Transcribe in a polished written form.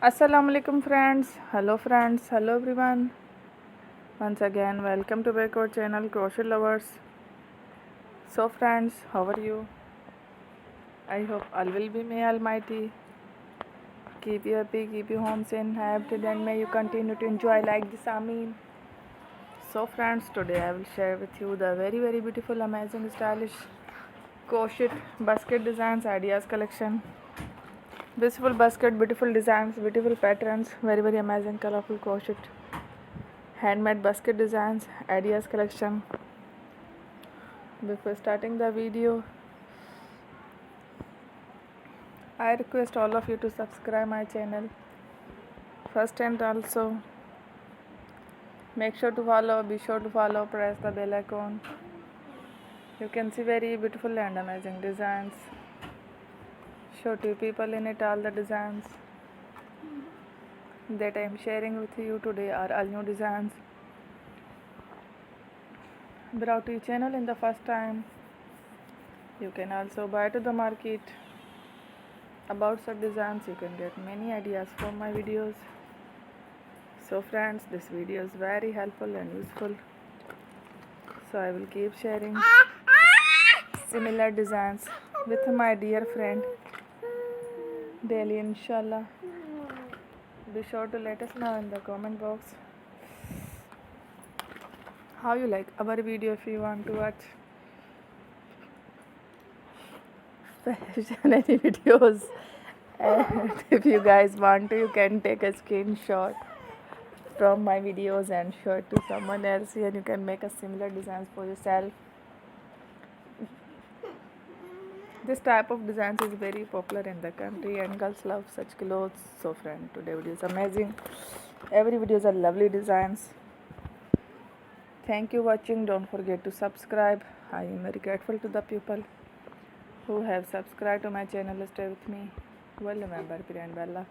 Assalamu alaikum friends, hello everyone. Once again, welcome to back our channel Crochet Lovers. So friends, how are you? I hope all will be may Almighty keep you happy, keep you home safe and happy, and may you continue to enjoy like this. Amin. So friends, today I will share with you the very beautiful, amazing, stylish crochet basket designs ideas collection. Beautiful basket, beautiful designs, beautiful patterns, very amazing, colorful crochet handmade basket designs ideas collection. Before starting the video, I request all of you to subscribe my channel first, and also be sure to follow, press the bell icon. You can see very beautiful and amazing designs. Show two people in it. All the designs that I am sharing with you today are all new designs brought to your channel in the first time. You can also buy to the market about such designs. You can get many ideas from my videos. So friends, this video is very helpful and useful, so I will keep sharing similar designs with my dear friend daily, inshallah. Be sure to let us know in the comment box how you like our video. If you want to watch fashion any videos, and if you guys want to, you can take a screenshot from my videos and show it to someone else, and you can make a similar designs for yourself. This type of designs is very popular in the country and girls love such clothes. So friend, today video is amazing. Every videos are lovely designs. Thank you watching. Don't forget to subscribe. I am very grateful to the people who have subscribed to my channel. Stay with me. Well, remember, Piran Bella.